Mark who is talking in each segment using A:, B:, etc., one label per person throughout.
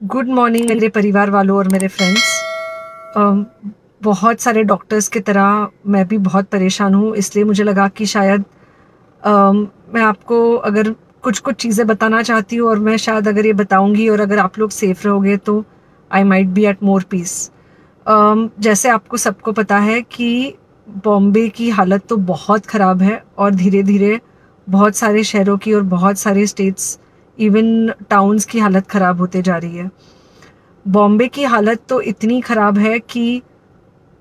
A: Good morning मेरे परिवार वालों और मेरे फ्रेंड्स। बहुत सारे डॉक्टर्स की तरह मैं भी बहुत परेशान हूँ, इसलिए मुझे लगा कि शायद मैं आपको अगर कुछ कुछ चीज़ें बताना चाहती हूँ और मैं शायद अगर ये बताऊँगी और अगर आप लोग सेफ रहोगे तो I might be at more peace. जैसे आपको सबको पता है कि बॉम्बे की हालत तो बहुत ख़राब है और धीरे धीरे बहुत सारे शहरों की और बहुत सारे स्टेट्स इवन टाउन्स की हालत ख़राब होते जा रही है। बॉम्बे की हालत तो इतनी ख़राब है कि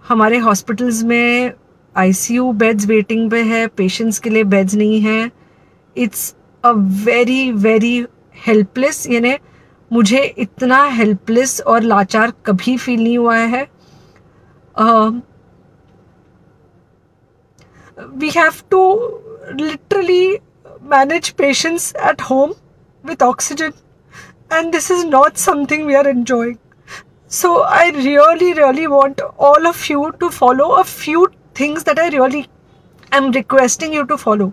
A: हमारे हॉस्पिटल्स में आईसीयू बेड्स वेटिंग पे है, पेशेंट्स के लिए बेड्स नहीं है। It's a very very helpless, यानी मुझे इतना हेल्पलेस और लाचार कभी फील नहीं हुआ है। We have to literally manage patients at home with oxygen, and this is not something we are enjoying. So I really want all of you to follow a few things that I really am requesting you to follow.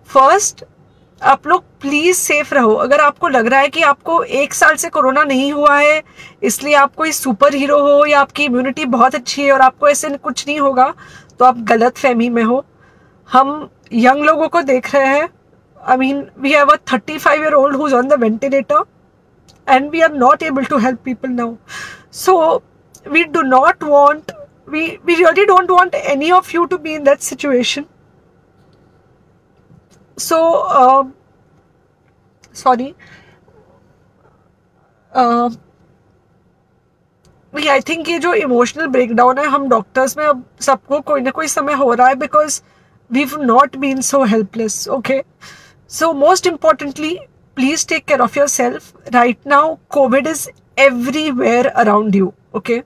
A: First, आप लोग please safe रहो। अगर आपको लग रहा है कि आपको 1 साल से कोरोना नहीं हुआ है इसलिए आप कोई सुपर हीरो हो या आपकी इम्यूनिटी बहुत अच्छी है और आपको ऐसे कुछ नहीं होगा, तो आप गलत फहमी में हो। हम यंग लोगों को देख रहे हैं। I mean we have a 35-year-old who's on the ventilator and we are not able to help people now. So we do not want, we really don't want any of you to be in that situation. So sorry, I think ये जो emotional breakdown है हम doctors में अब सबको कोई ना कोई समय हो रहा है, because we've not been so helpless. Okay, so most importantly, please take care of yourself. Right now COVID is everywhere around you. Okay,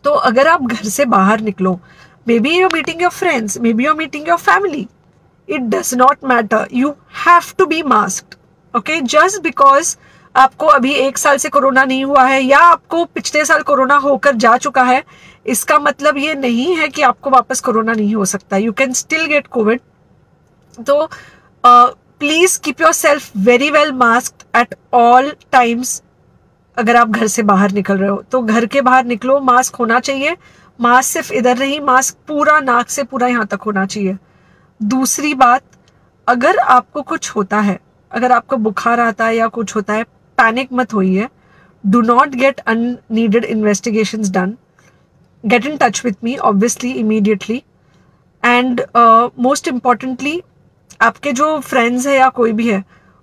A: तो अगर आप घर से बाहर निकलो, maybe you're meeting your friends, maybe you're meeting your family, it does not matter, you have to be masked. Okay, just because आपको अभी 1 साल से कोरोना नहीं हुआ है या आपको पिछले साल कोरोना होकर जा चुका है, इसका मतलब ये नहीं है कि आपको वापस कोरोना नहीं हो सकता। You can still get covid. तो please keep yourself very well masked at all times. अगर आप घर से बाहर निकल रहे हो तो घर के बाहर निकलो, मास्क होना चाहिए। मास्क सिर्फ इधर नहीं, मास्क पूरा नाक से पूरा यहाँ तक होना चाहिए। दूसरी बात, अगर आपको कुछ होता है, अगर आपको बुखार आता है या कुछ होता है, पैनिक मत होइए। Do not get unneeded investigations done. Get in touch with me obviously immediately, and most importantly आपके जो फ्रेंड्स है या कोई भी है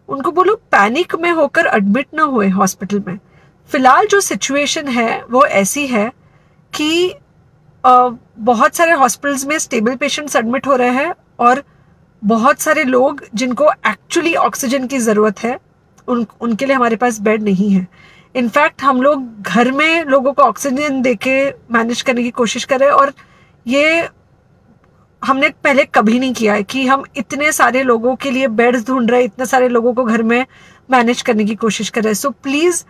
A: उनको बोलो पैनिक में होकर एडमिट ना हुए हॉस्पिटल में। फिलहाल जो सिचुएशन है वो ऐसी है कि बहुत सारे हॉस्पिटल्स में स्टेबल पेशेंट्स एडमिट हो रहे हैं और बहुत सारे लोग जिनको एक्चुअली ऑक्सीजन की ज़रूरत है उनके लिए हमारे पास बेड नहीं है। इनफैक्ट हम लोग घर में लोगों को ऑक्सीजन देके मैनेज करने की कोशिश कर रहे हैं, और ये हमने पहले कभी नहीं किया है कि हम इतने सारे लोगों के लिए बेड्स ढूंढ रहे हैं, इतने सारे लोगों को घर में मैनेज करने की कोशिश कर रहे हैं। So please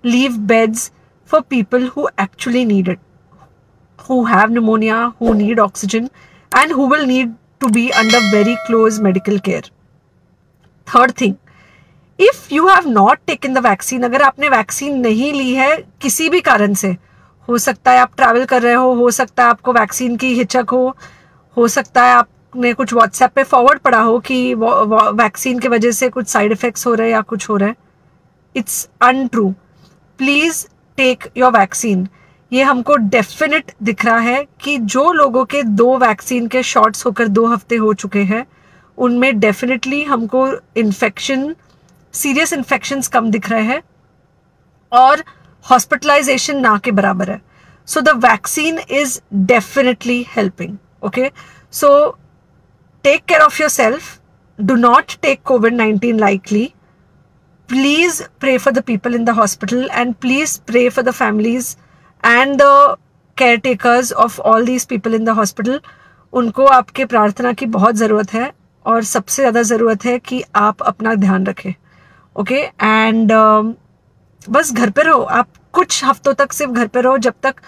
A: leave beds for people who actually need it, who have pneumonia, who need oxygen and who will need to be under very close medical care. Third thing, if you have not taken the vaccine, अगर आपने vaccine नहीं ली है किसी भी कारण से, हो सकता है आप ट्रैवल कर रहे हो सकता है आपको वैक्सीन की हिचक हो सकता है आपने कुछ व्हाट्सएप पे फॉरवर्ड पढ़ा हो कि वैक्सीन की वजह से कुछ साइड इफेक्ट्स हो रहे हैं या कुछ हो रहा है। It's untrue. Please take your vaccine. ये हमको डेफिनेट दिख रहा है कि जो लोगों के 2 वैक्सीन के शॉट्स होकर 2 हफ्ते हो चुके हैं उनमें डेफिनेटली हमको इन्फेक्शन, सीरियस इन्फेक्शंस कम दिख रहे हैं और हॉस्पिटलाइजेशन ना के बराबर है। So the vaccine is definitely helping. Okay, so take care of yourself, do not take COVID-19 lightly. Please pray for the people in the hospital and please pray for the families and the caretakers of all these people in the hospital. उनको आपके प्रार्थना की बहुत ज़रूरत है और सबसे ज़्यादा ज़रूरत है कि आप अपना ध्यान रखें। ओके, एंड बस घर पे रहो। आप कुछ हफ्तों तक सिर्फ घर पे रहो जब तक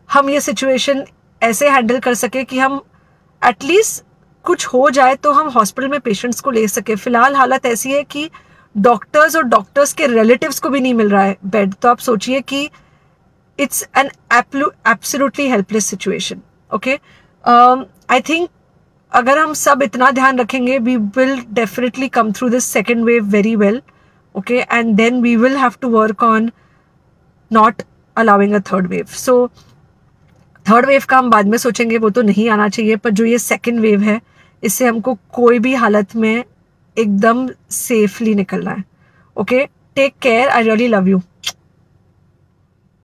A: हम ये सिचुएशन ऐसे हैंडल कर सके कि हम एटलीस्ट कुछ हो जाए तो हम हॉस्पिटल में पेशेंट्स को ले सके। फिलहाल हालत ऐसी है कि डॉक्टर्स और डॉक्टर्स के रिलेटिव्स को भी नहीं मिल रहा है बेड, तो आप सोचिए कि it's an absolutely helpless situation. Okay, I think अगर हम सब इतना ध्यान रखेंगे, we will definitely come through this second wave very well. Okay, and then we will have to work on not allowing a third wave. So third wave का हम बाद में सोचेंगे, वो तो नहीं आना चाहिए, पर जो ये सेकेंड वेव है इससे हमको कोई भी हालत में एकदम सेफली निकलना है. Okay, take care, I really love you.